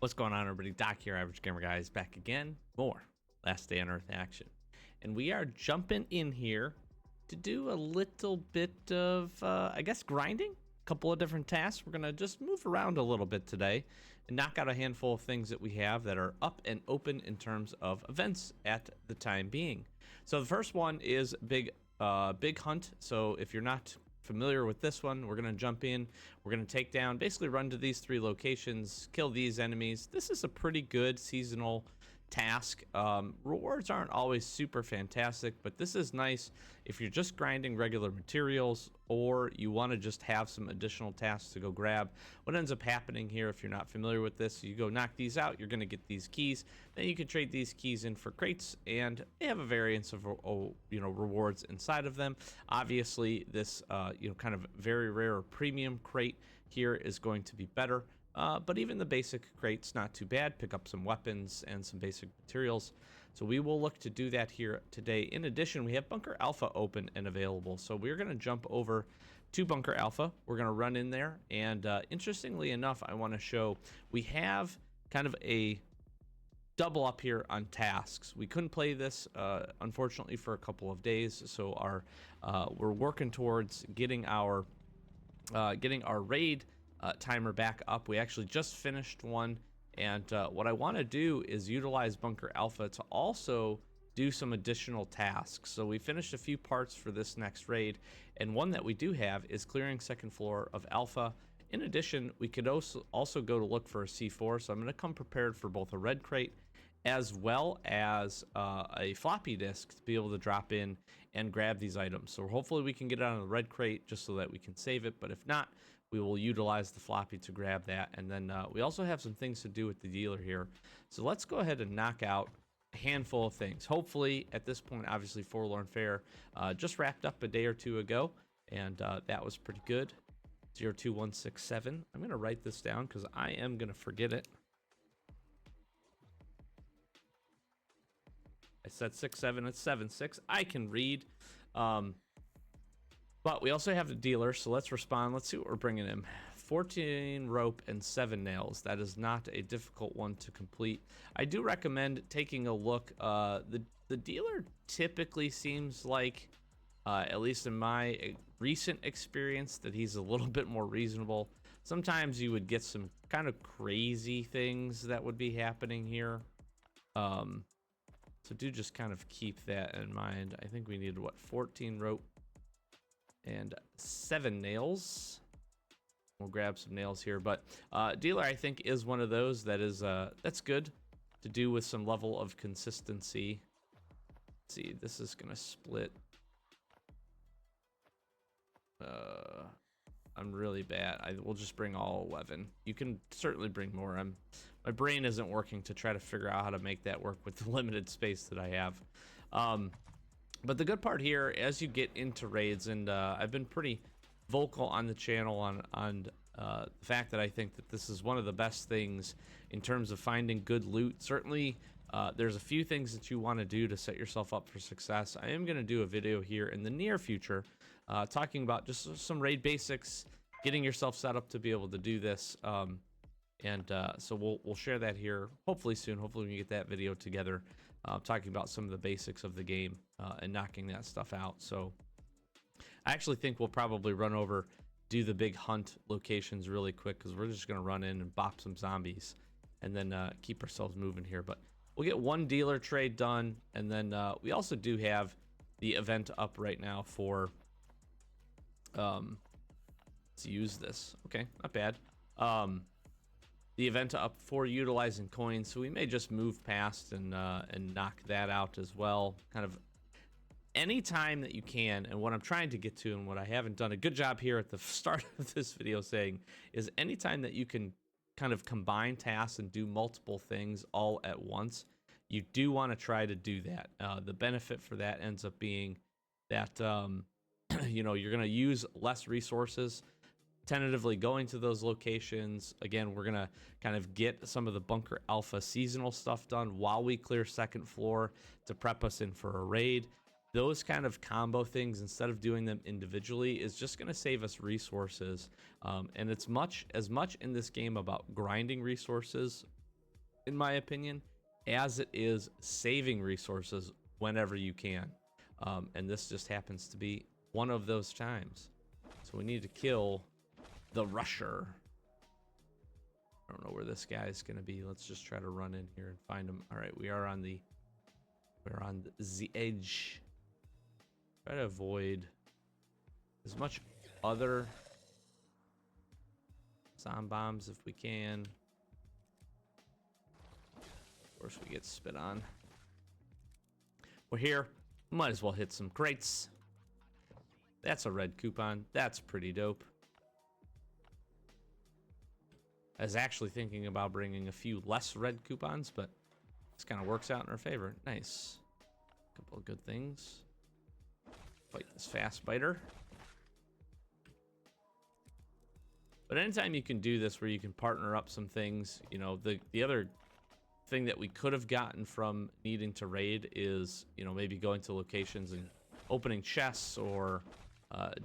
What's going on, everybody? Doc here, Average Gamer Guys, back again. More Last Day on Earth action. And we are jumping in here to do a little bit of, I guess, grinding. A couple of different tasks. We're going to just move around a little bit today and knock out a handful of things that we have that are up and open in terms of events at the time being. So the first one is Big Hunt. So if you're not familiar with this one, we're going to jump in, we're going to take down, basically run to these 3 locations, kill these enemies. This is a pretty good seasonal task. Rewards aren't always super fantastic, but this is nice if you're just grinding regular materials or you want to just have some additional tasks to go grab. What ends up happening here, if you're not familiar with this, you go knock these out, you're going to get these keys, then you can trade these keys in for crates, and they have a variance of rewards inside of them. Obviously this kind of very rare premium crate here is going to be better. But even the basic crate's not too bad. Pick up some weapons and some basic materials. So we will look to do that here today. In addition, we have Bunker Alpha open and available. So we're going to jump over to Bunker Alpha. We're going to run in there. And interestingly enough, I want to show we have kind of a double up here on tasks. We couldn't play this, unfortunately, for a couple of days. So we're working towards getting our raid timer back up. We actually just finished one, and what I want to do is utilize Bunker Alpha to also do some additional tasks. So we finished a few parts for this next raid, and one that we do have is clearing second floor of Alpha. In addition, we could also go to look for a C4, so I'm going to come prepared for both a red crate as well as a floppy disk to be able to drop in and grab these items. So hopefully we can get it on the red crate just so that we can save it, but if not, we will utilize the floppy to grab that. And then we also have some things to do with the dealer here. So let's go ahead and knock out a handful of things. Hopefully at this point, obviously Forlorn Fair just wrapped up a day or two ago, and that was pretty good. 02167. I'm going to write this down because I am going to forget it. I said 67, it's 76. I can read. But we also have the dealer, so let's respond. Let's see what we're bringing in. 14 rope and 7 nails. That is not a difficult one to complete. I do recommend taking a look. The dealer typically seems like, at least in my recent experience, that he's a little bit more reasonable. Sometimes you would get some kind of crazy things that would be happening here. So do just kind of keep that in mind. I think we need, what, 14 rope and 7 nails. We'll grab some nails here, but dealer, I think, is one of those that is that's good to do with some level of consistency. Let's see, this is gonna split. I'm really bad. I will just bring all 11. You can certainly bring more. My brain isn't working to try to figure out how to make that work with the limited space that I have. But the good part here, as you get into raids, and I've been pretty vocal on the channel on the fact that I think that this is one of the best things in terms of finding good loot. Certainly, there's a few things that you want to do to set yourself up for success. I am going to do a video here in the near future talking about just some raid basics, getting yourself set up to be able to do this. So we'll share that here hopefully soon. Hopefully we can get that video together, talking about some of the basics of the game and knocking that stuff out. So I actually think we'll probably run over, do the big hunt locations really quick, because we're just going to run in and bop some zombies and then keep ourselves moving here. But we'll get one dealer trade done, and then we also do have the event up right now for let's use this. Okay, not bad. The event up for utilizing coins, so we may just move past and knock that out as well. Kind of anytime that you can, and what I'm trying to get to, and what I haven't done a good job here at the start of this video saying, is anytime that you can kind of combine tasks and do multiple things all at once, you do want to try to do that. The benefit for that ends up being that you're going to use less resources tentatively going to those locations. Again, we're gonna kind of get some of the Bunker Alpha seasonal stuff done while we clear second floor to prep us in for a raid. Those kind of combo things, instead of doing them individually, is just going to save us resources. And it's as much in this game about grinding resources in my opinion, as it is saving resources whenever you can. And this just happens to be one of those times. So we need to kill the rusher. I don't know where this guy's gonna be. Let's just try to run in here and find him. All right, we're on the edge. Try to avoid as much other zombie bombs if we can. Of course, we get spit on. We're here. Might as well hit some crates. That's a red coupon. That's pretty dope. I was actually thinking about bringing a few less red coupons, but this kind of works out in our favor. Nice. Couple of good things. Fight this fast biter. But anytime you can do this where you can partner up some things, you know, the other thing that we could have gotten from needing to raid is, you know, maybe going to locations and opening chests or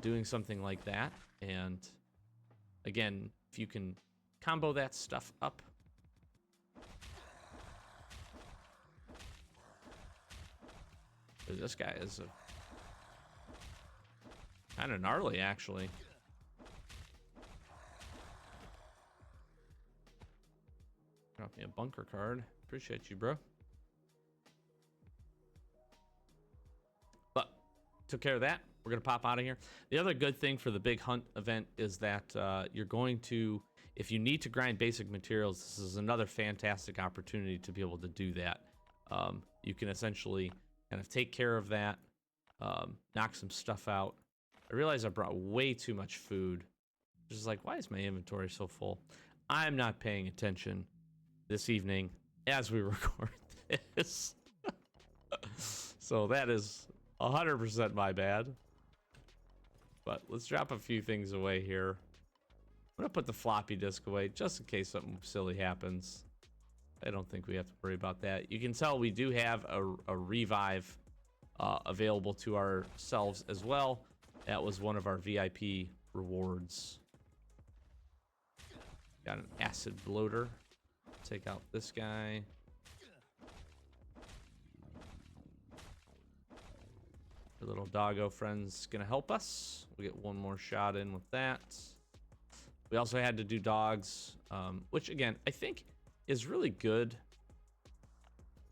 doing something like that. And again, if you can combo that stuff up. This guy is kind of gnarly, actually. Drop me a bunker card. Appreciate you, bro. But took care of that. We're gonna pop out of here. The other good thing for the big hunt event is that you're going to, if you need to grind basic materials, this is another fantastic opportunity to be able to do that. You can essentially kind of take care of that, knock some stuff out. I realize I brought way too much food. Just like, why is my inventory so full? I'm not paying attention this evening as we record this. So that is 100% my bad. But let's drop a few things away here. I'm gonna put the floppy disk away just in case something silly happens. I don't think we have to worry about that. You can tell we do have a revive available to ourselves as well. That was one of our VIP rewards. Got an acid bloater. Take out this guy. Our little doggo friend's gonna help us. We get one more shot in with that. We also had to do dogs, which again, I think is really good.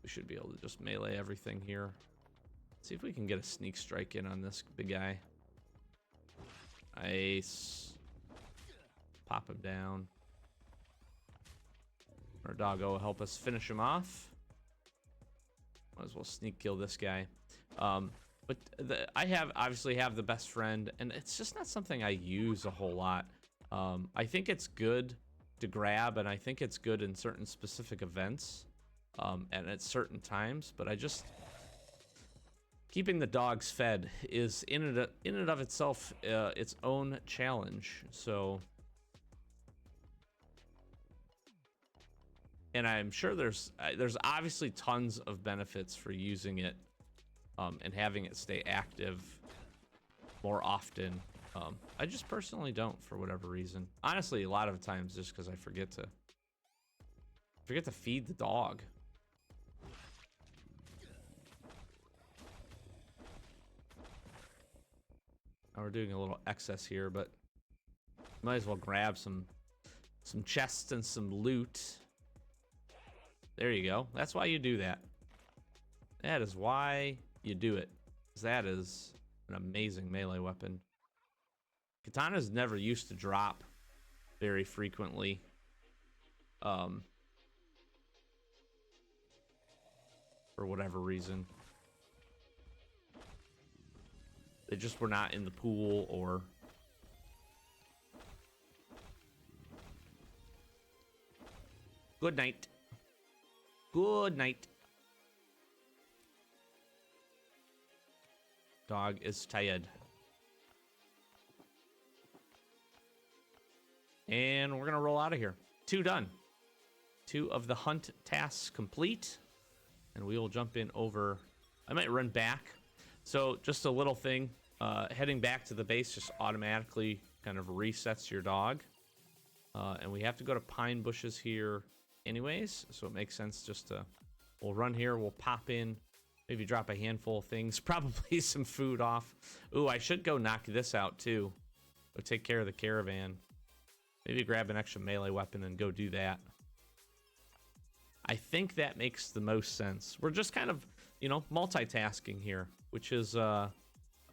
We should be able to just melee everything here. See if we can get a sneak strike in on this big guy. Nice. Pop him down. Our doggo will help us finish him off. Might as well sneak kill this guy. But I obviously have the best friend, and it's just not something I use a whole lot. I think it's good to grab, and I think it's good in certain specific events, and at certain times. But I just keeping the dogs fed is in and of itself its own challenge. So. And I'm sure there's obviously tons of benefits for using it and having it stay active more often. I just personally don't, for whatever reason. Honestly, a lot of times just because I forget to feed the dog. Now we're doing a little excess here, but might as well grab some chests and some loot. There you go. That's why you do that. That is why you do it. 'Cause that is an amazing melee weapon. Katanas never used to drop very frequently. For whatever reason. They just were not in the pool or... Good night. Good night. Dog is tired. And we're gonna roll out of here. 2 done. 2 of the hunt tasks complete. And we will jump in over... I might run back. So just a little thing. Heading back to the base just automatically kind of resets your dog. And we have to go to pine bushes here. anyways, so it makes sense just to, we'll run here, we'll pop in, maybe drop a handful of things, probably some food off. Ooh, I should go knock this out too. Go take care of the caravan. Maybe grab an extra melee weapon and go do that. I think that makes the most sense. We're just kind of, you know, multitasking here, which is,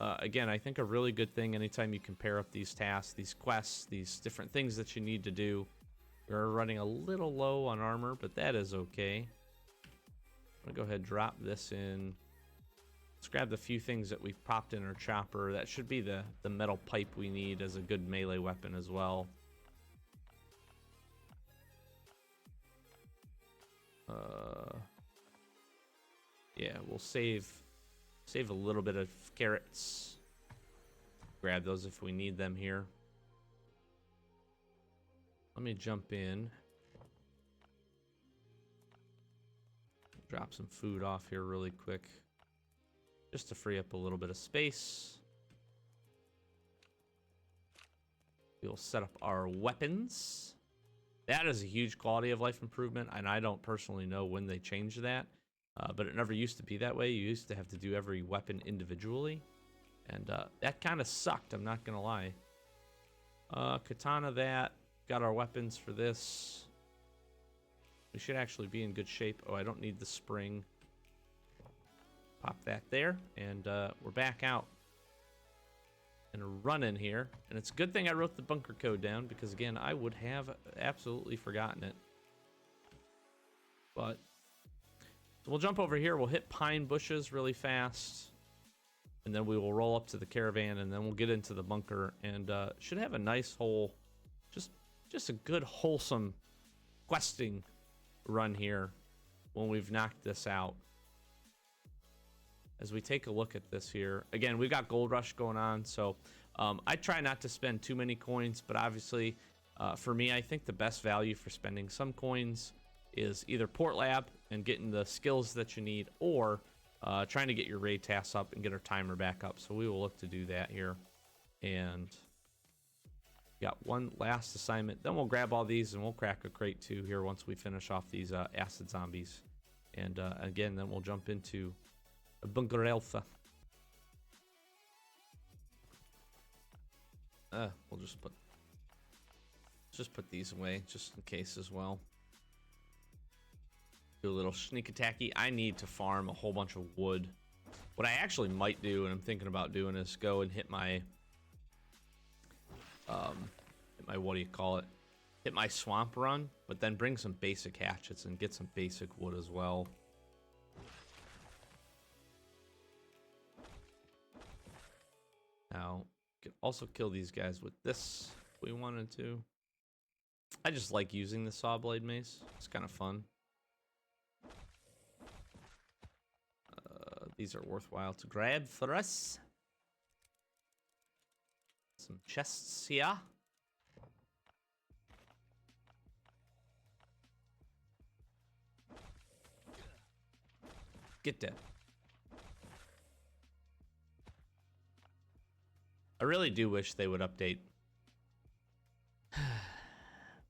again, I think a really good thing anytime you can pair up these tasks, these quests, these different things that you need to do. We're running a little low on armor, but that is okay. I'm gonna go ahead and drop this in. Let's grab the few things that we've popped in our chopper. That should be the metal pipe we need as a good melee weapon as well. Yeah, we'll save a little bit of carrots. Grab those if we need them here. Let me jump in. Drop some food off here really quick, just to free up a little bit of space. We'll set up our weapons. That is a huge quality of life improvement, and I don't personally know when they changed that, but it never used to be that way. You used to have to do every weapon individually, and that kind of sucked, I'm not gonna lie. Katana that. Got our weapons for this. We should actually be in good shape. Oh, I don't need the spring. Pop that there, and we're back out and running here. And it's a good thing I wrote the bunker code down, because again, I would have absolutely forgotten it. But so we'll jump over here. We'll hit pine bushes really fast, and then we will roll up to the caravan, and then we'll get into the bunker, and should have a nice whole, just a good wholesome questing run here when we've knocked this out. As we take a look at this here, again, we've got Gold Rush going on, so I try not to spend too many coins, but obviously for me, I think the best value for spending some coins is either Port Lab and getting the skills that you need, or trying to get your raid tasks up and get our timer back up. So we will look to do that here. And got one last assignment, then we'll grab all these and we'll crack a crate too here once we finish off these acid zombies. And again, then we'll jump into a bunker Alfa. We'll just put these away just in case as well. Do a little sneak attacky. I need to farm a whole bunch of wood. What I actually might do, and I'm thinking about doing, is go and hit my what do you call it? Hit my swamp run, but then bring some basic hatchets and get some basic wood as well. Now, could also kill these guys with this if we wanted to. I just like using the saw blade mace. It's kind of fun. These are worthwhile to grab for us. Some chests here. Get dead. I really do wish they would update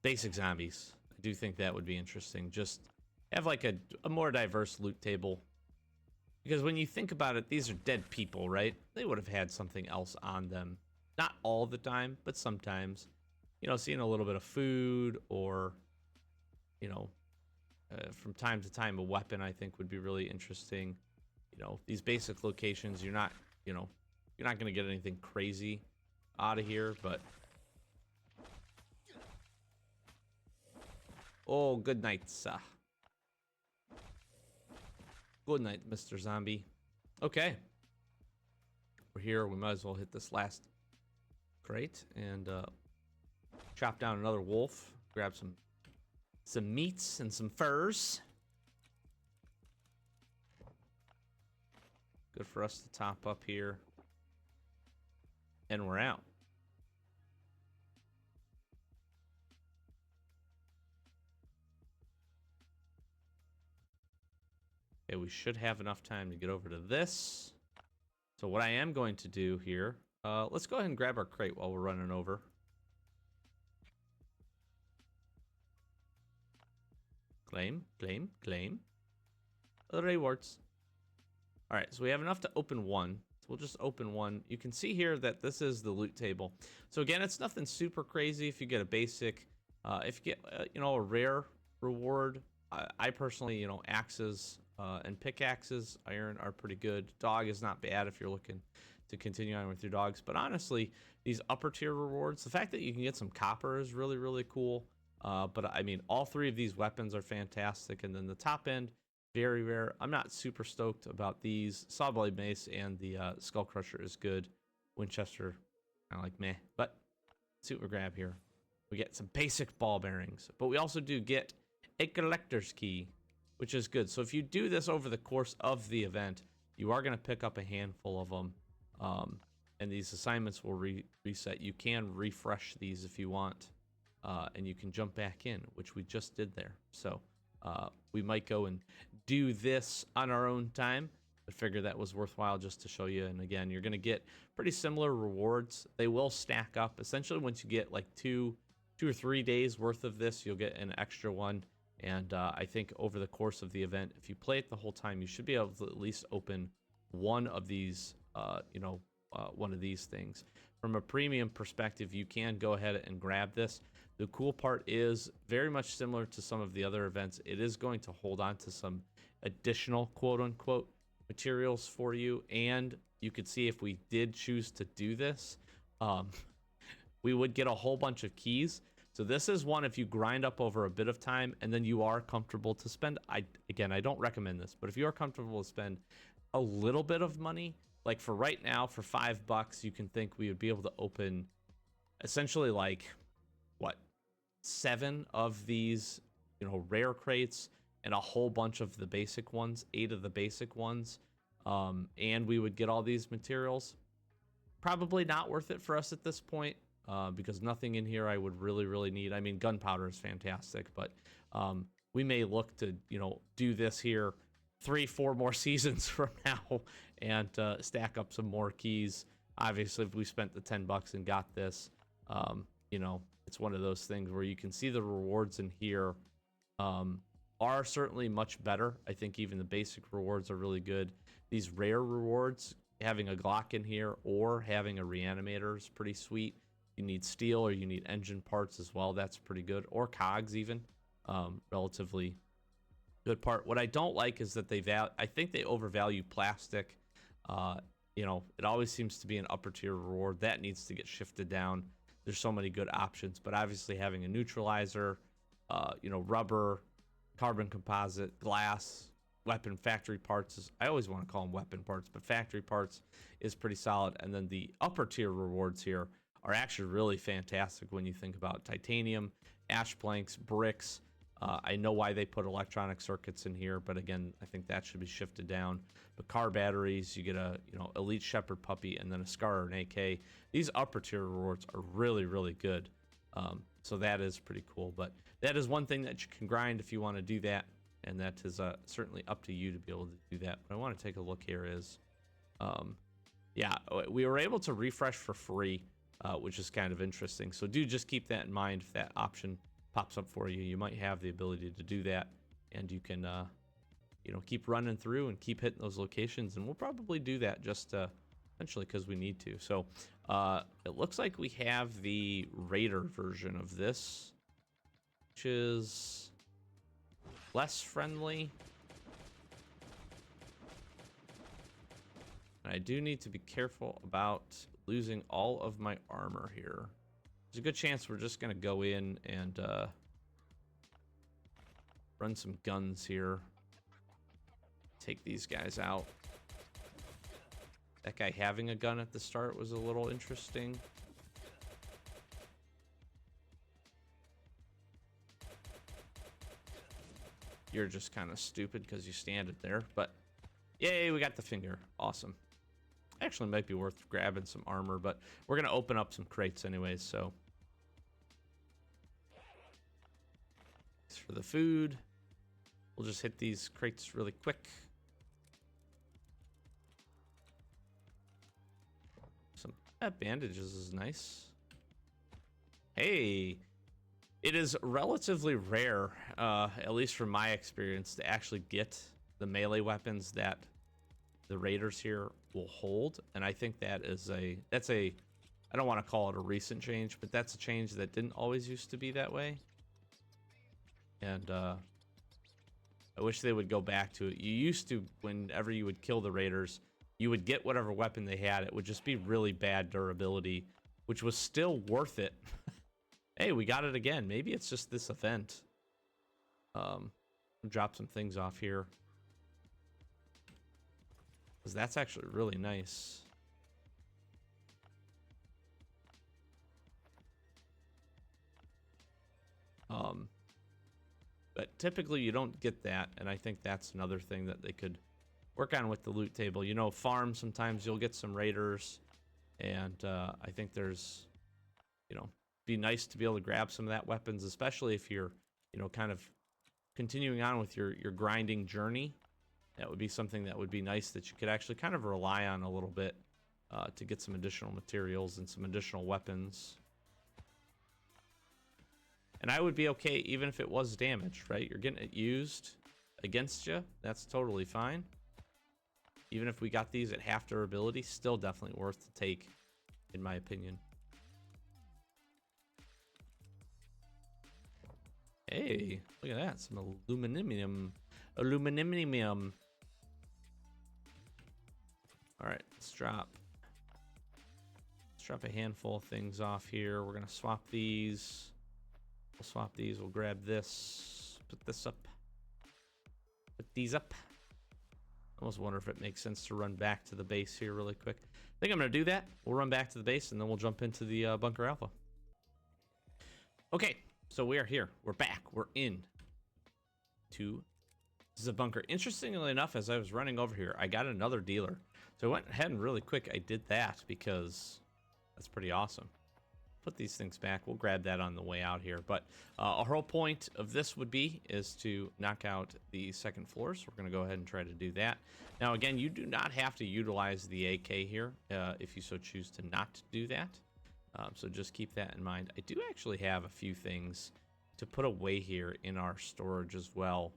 basic zombies. I do think that would be interesting. Just have like a more diverse loot table. Because when you think about it, these are dead people, right? They would have had something else on them. Not all the time, but sometimes. You know, seeing a little bit of food, or, you know, from time to time, a weapon, I think, would be really interesting. You know, these basic locations, you're not, you know, you're not going to get anything crazy out of here, but... Oh, good night, sir. Good night, Mr. Zombie. Okay. We're here. We might as well hit this last crate and chop down another wolf. Grab some meats and some furs. Good for us to top up here. And we're out. Okay, we should have enough time to get over to this. So what I am going to do here, let's go ahead and grab our crate while we're running over. Claim, claim, claim. The rewards. All right, so we have enough to open one. So we'll just open one. You can see here that this is the loot table. So again, it's nothing super crazy if you get a basic. If you get, you know, a rare reward, I personally, you know, axes and pickaxes, iron are pretty good. Dog is not bad if you're looking to continue on with your dogs. But honestly, these upper tier rewards, the fact that you can get some copper is really, really cool. But I mean, all three of these weapons are fantastic. And then the top end, very rare. I'm not super stoked about these. Sawblade Mace and the Skull Crusher is good. Winchester, kind of like meh. But let's see what we grab here. We get some basic ball bearings. But we also do get a collector's key, which is good. So if you do this over the course of the event, you are going to pick up a handful of them. And these assignments will reset. You can refresh these if you want. And you can jump back in, which we just did there. So we might go and do this on our own time, but figure that was worthwhile just to show you. And again, you're going to get pretty similar rewards. They will stack up. Essentially, once you get like two or 3 days worth of this, you'll get an extra one. And I think over the course of the event, if you play it the whole time, you should be able to at least open one of these, one of these things. From a premium perspective, you can go ahead and grab this. The cool part is very much similar to some of the other events. It is going to hold on to some additional quote-unquote materials for you. And you could see if we did choose to do this, we would get a whole bunch of keys. So this is one if you grind up over a bit of time and then you are comfortable to spend. I don't recommend this, but if you are comfortable to spend a little bit of money, like for right now, for $5, you can think we would be able to open essentially like, what, 7 of these, you know, rare crates and a whole bunch of the basic ones, 8 of the basic ones. And we would get all these materials. Probably not worth it for us at this point. Because nothing in here I would really need. I mean, gunpowder is fantastic, but we may look to, you know, do this here 3-4 more seasons from now and stack up some more keys. Obviously, if we spent the $10 and got this, you know, it's one of those things where you can see the rewards in here are certainly much better. I think even the basic rewards are really good. These rare rewards, having a Glock in here or having a reanimator is pretty sweet. You need steel or you need engine parts as well. That's pretty good. Or cogs even. Relatively good part. What I don't like is that I think they overvalue plastic. You know, it always seems to be an upper tier reward. That needs to get shifted down. There's so many good options, but obviously having a neutralizer, you know, rubber, carbon composite, glass, weapon factory parts I always want to call them weapon parts, but factory parts is pretty solid. And then the upper tier rewards here are actually really fantastic when you think about titanium, ash planks, bricks. I know why they put electronic circuits in here, but again, I think that should be shifted down. But car batteries, you get a, you know, elite shepherd puppy and then a scar or an AK. These upper tier rewards are really good. So that is pretty cool. But that is one thing that you can grind if you want to do that, and that is certainly up to you to be able to do that. What I want to take a look here is, yeah, we were able to refresh for free. Which is kind of interesting. So do just keep that in mind. If that option pops up for you, you might have the ability to do that, and you can, you know, keep running through and keep hitting those locations. And we'll probably do that just essentially because we need to. So it looks like we have the Raider version of this, which is less friendly. And I do need to be careful about losing all of my armor here. There's a good chance we're just gonna go in and run some guns here. Take these guys out. That guy having a gun at the start was a little interesting. You're just kind of stupid because you stand it there, but yay, we got the finger. Awesome. Actually might be worth grabbing some armor, but we're gonna open up some crates anyways. So thanks for the food. We'll just hit these crates really quick. Some bandages is nice. Hey, It is relatively rare, at least from my experience, to actually get the melee weapons that the raiders here will hold, and I think that's a I don't want to call it a recent change, but that's a change that didn't always used to be that way. And I wish they would go back to it. You used to, whenever you would kill the raiders, you would get whatever weapon they had. It would just be really bad durability, which was still worth it. Hey, we got it again. Maybe it's just this event. Drop some things off here, because that's actually really nice. But typically you don't get that, and I think that's another thing that they could work on with the loot table. You know, farm, sometimes you'll get some raiders, and I think there's, you know, be nice to be able to grab some of that weapons, especially if you're, you know, kind of continuing on with your grinding journey. That would be something that would be nice that you could actually kind of rely on a little bit to get some additional materials and some additional weapons. And I would be okay even if it was damaged, right? You're getting it used against you. That's totally fine. Even if we got these at half durability, still definitely worth to take, in my opinion. Hey, look at that. Some aluminum. Aluminum. All right, let's drop a handful of things off here. We're going to swap these. We'll swap these. We'll grab this. Put this up. Put these up. I almost wonder if it makes sense to run back to the base here really quick. I think I'm going to do that. We'll run back to the base, and then we'll jump into the Bunker Alpha. Okay, so we are here. We're back. We're in to the bunker. Interestingly enough, as I was running over here, I got another dealer. So I went ahead and really quick, I did that because that's pretty awesome. Put these things back. We'll grab that on the way out here. But our whole point of this would be is to knock out the second floor. So we're going to go ahead and try to do that. Now, again, you do not have to utilize the AK here if you so choose to not do that. So just keep that in mind. I do actually have a few things to put away here in our storage as well,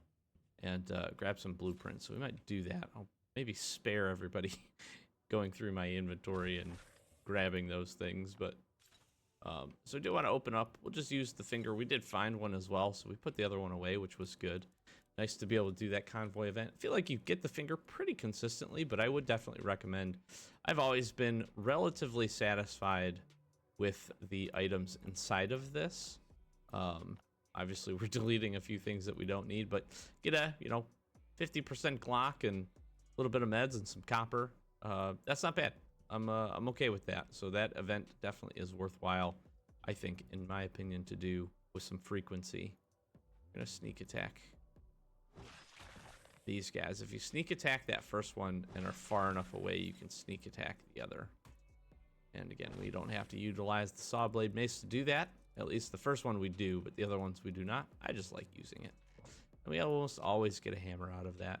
and grab some blueprints. So we might do that. I'll maybe spare everybody going through my inventory and grabbing those things, but so I do want to open up. We'll just use the finger. We did find one as well, so we put the other one away, which was good. Nice to be able to do that convoy event. I feel like you get the finger pretty consistently, but I would definitely recommend. I've always been relatively satisfied with the items inside of this. Obviously, we're deleting a few things that we don't need, but get a, 50% Glock and a little bit of meds and some copper. That's not bad. I'm okay with that. So that event definitely is worthwhile, I think, in my opinion, to do with some frequency. I'm gonna sneak attack these guys. If you sneak attack that first one and are far enough away, you can sneak attack the other. And again, we don't have to utilize the saw blade mace to do that. At least the first one we do, but the other ones we do not. I just like using it. And we almost always get a hammer out of that,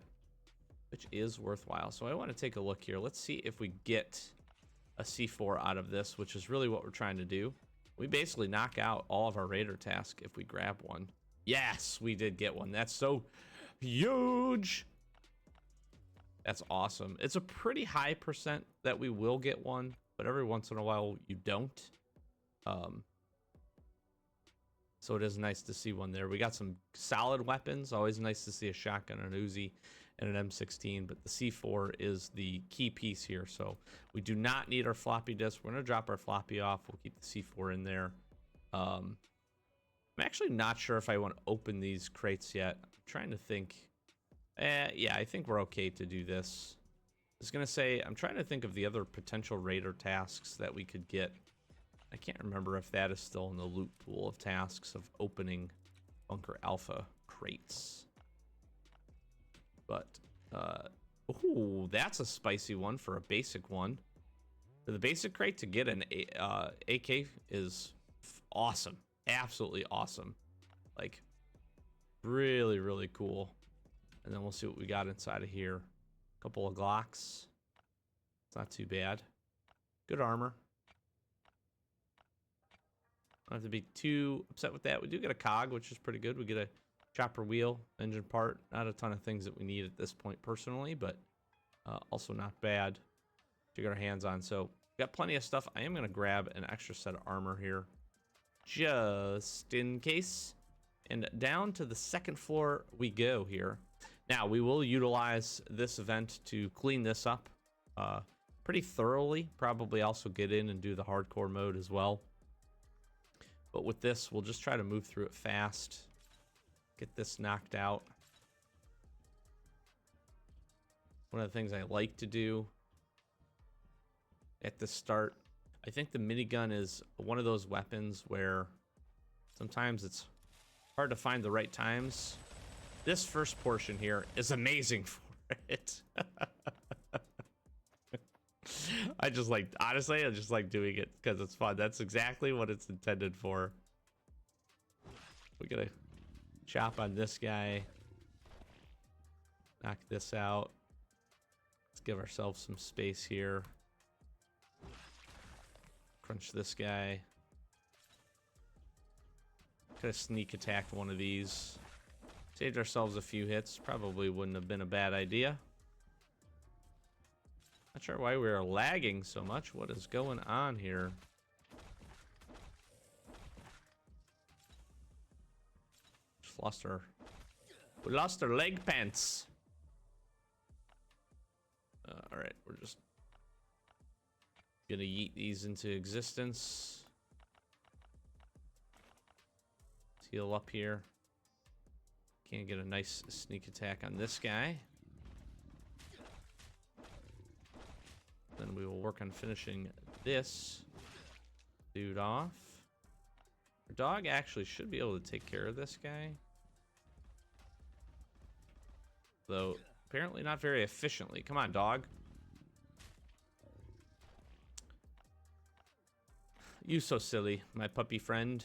which is worthwhile. So I want to take a look here. Let's see if we get a C4 out of this, which is really what we're trying to do. We basically knock out all of our raider tasks if we grab one. Yes, we did get one. That's so huge. That's awesome. It's a pretty high percent that we will get one, but every once in a while you don't. So it is nice to see one there. We got some solid weapons. Always nice to see a shotgun, an Uzi, and an M16, but the C4 is the key piece here. So we do not need our floppy disk. We're going to drop our floppy off. We'll keep the C4 in there. I'm actually not sure if I want to open these crates yet. I'm trying to think. Yeah, I think we're okay to do this. I was going to say, I'm trying to think of the other potential raider tasks that we could get. I can't remember if that is still in the loot pool of tasks of opening Bunker Alpha crates. But, ooh, that's a spicy one for a basic one. For the basic crate to get an AK is awesome. Absolutely awesome. Like, really, really cool. And then we'll see what we got inside of here. A couple of Glocks. It's not too bad. Good armor. Don't have to be too upset with that. We do get a cog, which is pretty good. We get a chopper wheel, engine part. Not a ton of things that we need at this point personally, but also not bad to get our hands on. So got plenty of stuff. I am going to grab an extra set of armor here just in case. And down to the second floor we go here. Now, we will utilize this event to clean this up pretty thoroughly. Probably also get in and do the hardcore mode as well. But with this, we'll just try to move through it fast. Get this knocked out. One of the things I like to do at the start, I think the minigun is one of those weapons where sometimes it's hard to find the right times. This first portion here is amazing for it. I just like, honestly, I just like doing it because it's fun. That's exactly what it's intended for. We gotta chop on this guy. Knock this out. Let's give ourselves some space here. Crunch this guy. Could have sneak attacked one of these. Saved ourselves a few hits. Probably wouldn't have been a bad idea. Not sure why we are lagging so much. What is going on here? Just lost our... We lost our leg pants. Alright, we're just gonna yeet these into existence. Let's heal up here. Can't get a nice sneak attack on this guy. Then we will work on finishing this dude off. Our dog actually should be able to take care of this guy. Though, apparently not very efficiently. Come on, dog. You so silly, my puppy friend.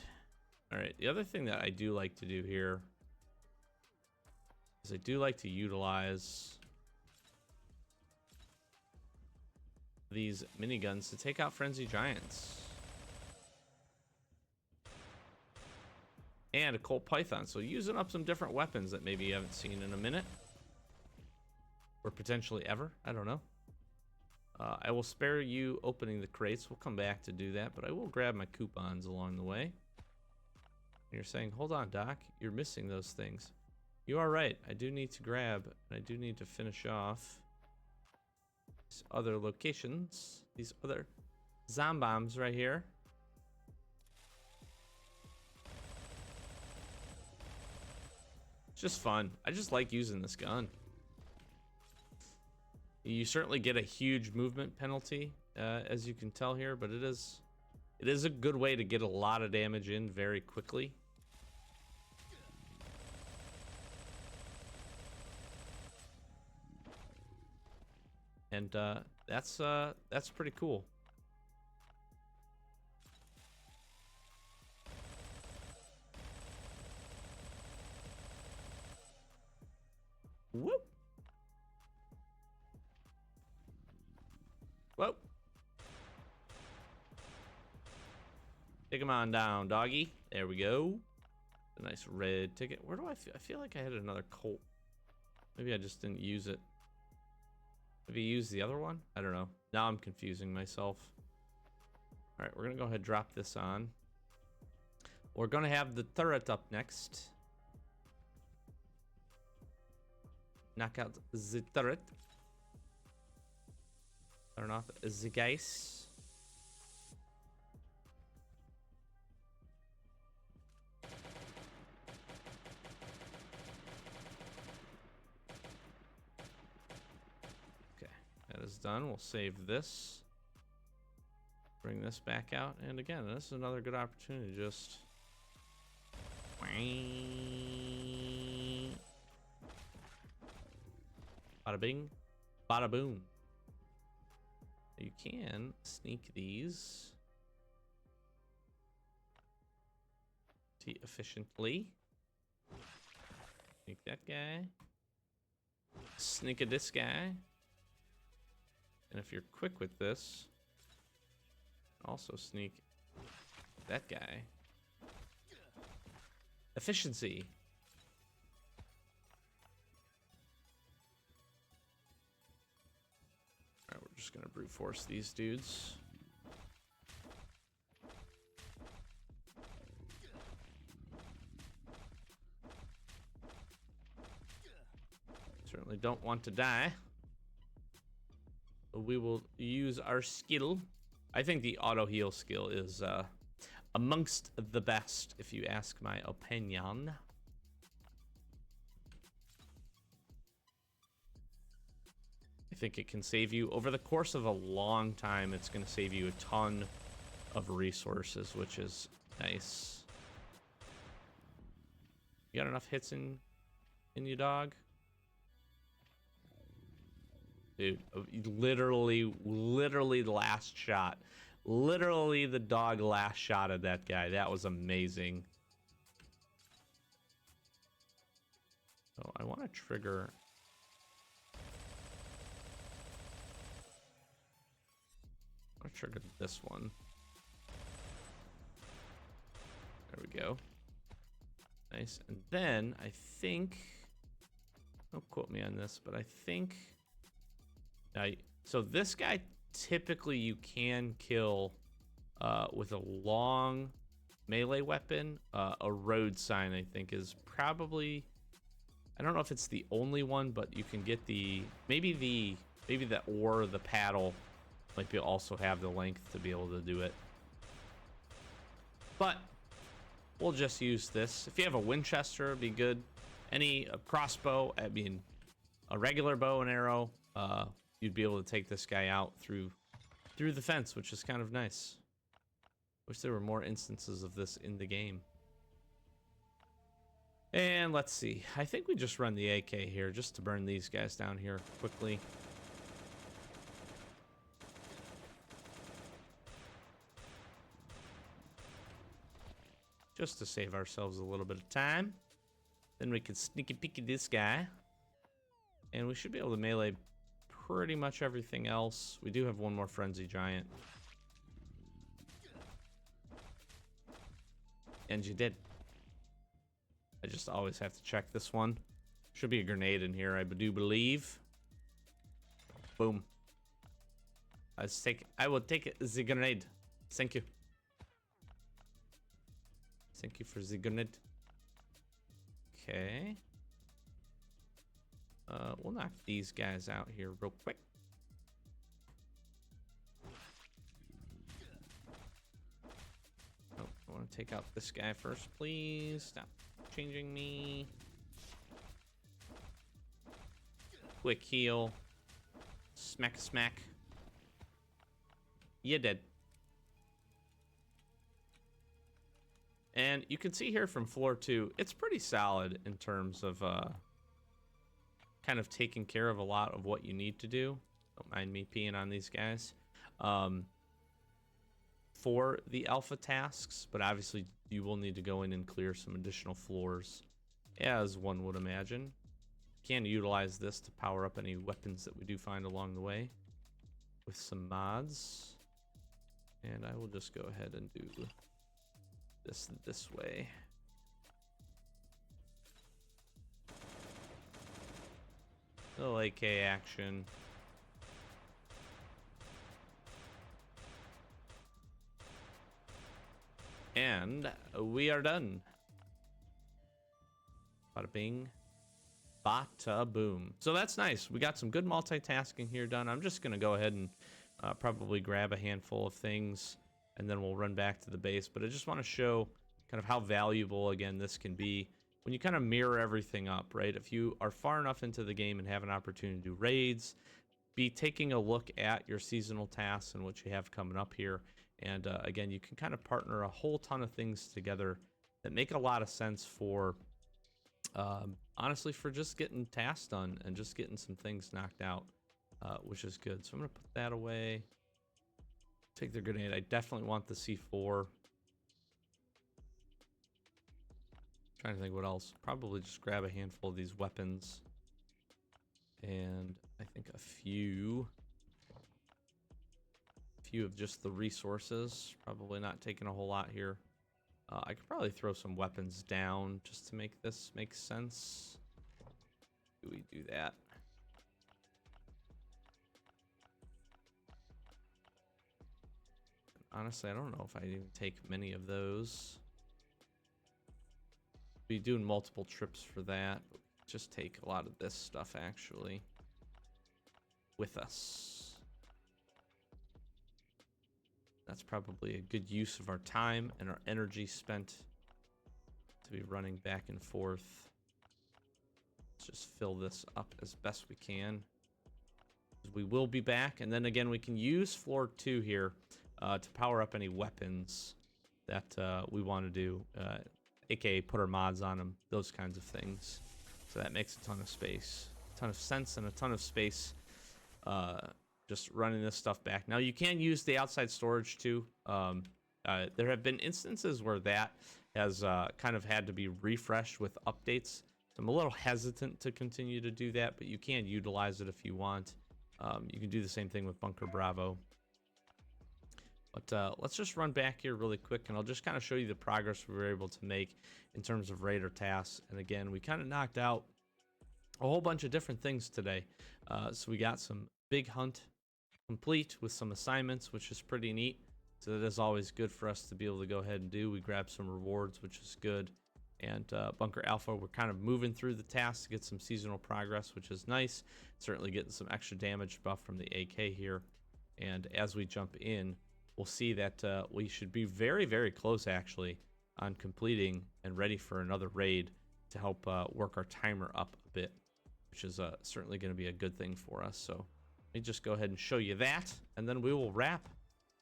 Alright, the other thing that I do like to do here is I do like to utilize these miniguns to take out frenzy giants. And a Colt Python. So using up some different weapons that maybe you haven't seen in a minute. Or potentially ever. I don't know. I will spare you opening the crates. We'll come back to do that. But I will grab my coupons along the way. And you're saying, hold on, Doc. You're missing those things. You are right. I do need to grab. And I do need to finish off these other locations. These other zombombs right here. It's just fun. I just like using this gun. You certainly get a huge movement penalty, as you can tell here, but it is a good way to get a lot of damage in very quickly. And that's pretty cool. Whoop. Whoa. Take him on down, doggy. There we go. A nice red ticket. Where do I feel like I had another Colt. Maybe I just didn't use it. Maybe use the other one? I don't know. Now I'm confusing myself. All right, we're going to go ahead and drop this on. We're going to have the turret up next. Knock out the turret. Turn off the guys. Okay, that is done. We'll save this. Bring this back out. And again, this is another good opportunity to just... Bada bing, bada boom. You can sneak these efficiently. Sneak that guy. Sneak this guy. And if you're quick with this, also sneak that guy. Efficiency. All right, we're just gonna brute force these dudes. Certainly don't want to die. But we will use our skill. I think the auto heal skill is amongst the best, if you ask my opinion. I think it can save you over the course of a long time. It's going to save you a ton of resources, which is nice. You got enough hits in you, dog? Dude, literally the last shot. Literally the dog last shot at that guy. That was amazing. So I want to trigger. I want to trigger this one. There we go. Nice. And then I think, don't quote me on this, but I think, so this guy typically you can kill with a long melee weapon. A road sign, I think, is probably, I don't know if it's the only one, but you can get the, maybe the ore, the paddle might be also have the length to be able to do it. But we'll just use this. If you have a Winchester, it'd be good. A crossbow, I mean, a regular bow and arrow, you'd be able to take this guy out through the fence, which is kind of nice. Wish there were more instances of this in the game. And let's see. I think we just run the AK here just to burn these guys down here quickly. Just to save ourselves a little bit of time. Then we can sneaky peeky this guy. And we should be able to melee pretty much everything else. We do have one more Frenzy Giant. And you did. I just always have to check this one. Should be a grenade in here, I do believe. Boom. I will take the grenade. Thank you. Thank you for the grenade. Okay. We'll knock these guys out here real quick. Oh, I want to take out this guy first, please. Stop changing me. Quick heal. Smack, smack. You dead. And you can see here from floor 2, it's pretty solid in terms of kind of taking care of a lot of what you need to do. Don't mind me peeing on these guys. For the alpha tasks, but obviously you will need to go in and clear some additional floors, as one would imagine. Can utilize this to power up any weapons that we do find along the way with some mods. And I will just go ahead and do this way. Little AK action. And we are done. Bada bing. Bada boom. So that's nice. We got some good multitasking here done. I'm just going to go ahead and probably grab a handful of things and then we'll run back to the base. But I just want to show kind of how valuable, again, this can be when you kind of mirror everything up, right? If you are far enough into the game and have an opportunity to do raids, be taking a look at your seasonal tasks and what you have coming up here. And again, you can kind of partner a whole ton of things together that make a lot of sense for, honestly, for just getting tasks done and just getting some things knocked out, which is good. So I'm going to put that away. Take the grenade. I definitely want the C4. Trying to think what else. Probably just grab a handful of these weapons. And I think a few of just the resources. Probably not taking a whole lot here. I could probably throw some weapons down just to make this make sense. Do we do that? Honestly, I don't know if I even take many of those. Be doing multiple trips for that. Just take a lot of this stuff actually with us. That's probably a good use of our time and our energy spent to be running back and forth. Let's just fill this up as best we can. We will be back, and then again we can use floor 2 here to power up any weapons that we want to do, aka put our mods on them, those kinds of things. So that makes a ton of space, a ton of sense, and a ton of space just running this stuff back. Now you can use the outside storage too. There have been instances where that has kind of had to be refreshed with updates. So I'm a little hesitant to continue to do that, but you can utilize it if you want. You can do the same thing with Bunker Bravo. But let's just run back here really quick, and I'll just kind of show you the progress we were able to make in terms of raider tasks. And again, we kind of knocked out a whole bunch of different things today. So we got some big hunt complete with some assignments, which is pretty neat. So that is always good for us to be able to go ahead and do. We grabbed some rewards, which is good. And Bunker Alpha, we're kind of moving through the tasks to get some seasonal progress, which is nice. Certainly getting some extra damage buff from the AK here. And as we jump in, we'll see that we should be very, very close actually on completing and ready for another raid to help work our timer up a bit, which is certainly going to be a good thing for us. So let me just go ahead and show you that, and then we will wrap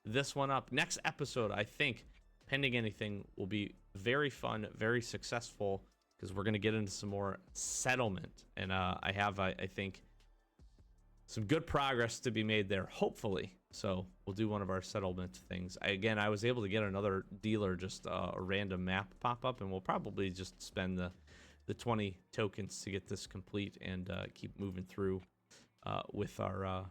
this one up. Next episode, I think, pending anything, will be very fun, very successful, because we're going to get into some more settlement. And I have, I think, some good progress to be made there, hopefully. So we'll do one of our settlement things. Again, I was able to get another dealer, just a random map pop up, and we'll probably just spend the 20 tokens to get this complete and keep moving through with our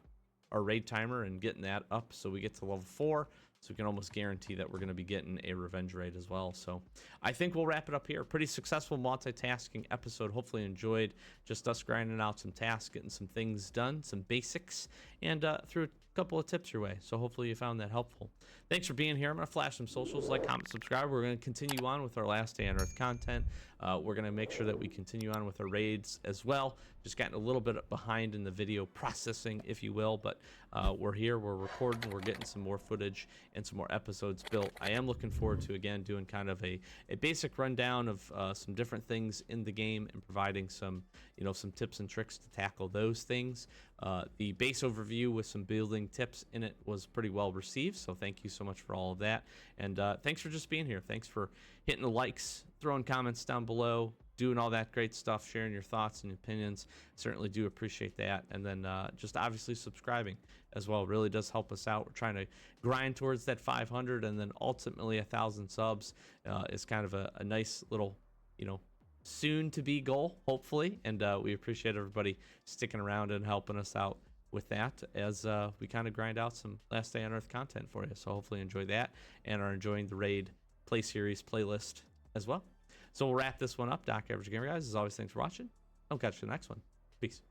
raid timer and getting that up so we get to level 4. So we can almost guarantee that we're going to be getting a revenge raid as well. So I think we'll wrap it up here. Pretty successful multitasking episode. Hopefully enjoyed just us grinding out some tasks, getting some things done, some basics, and threw a couple of tips your way. So hopefully you found that helpful. Thanks for being here. I'm going to flash some socials, like, comment, subscribe. We're going to continue on with our Last Day on Earth content. We're going to make sure that we continue on with our raids as well. Just gotten a little bit behind in the video processing, if you will, but we're here, we're recording, we're getting some more footage and some more episodes built. I am looking forward to, again, doing kind of a basic rundown of some different things in the game and providing some, some tips and tricks to tackle those things. The base overview with some building tips in it was pretty well received, so thank you so much for all of that. And thanks for just being here. Thanks for hitting the likes, throwing comments down below, doing all that great stuff, sharing your thoughts and opinions. Certainly do appreciate that. And then just obviously subscribing as well really does help us out. We're trying to grind towards that 500, and then ultimately 1,000 subs is kind of a nice little, soon to be goal, hopefully. And we appreciate everybody sticking around and helping us out with that as we kind of grind out some Last Day on Earth content for you. So hopefully enjoy that and are enjoying the raid play series playlist as well. So we'll wrap this one up. Doc Average Gamer, guys, as always, thanks for watching. I'll catch you in the next one. Peace.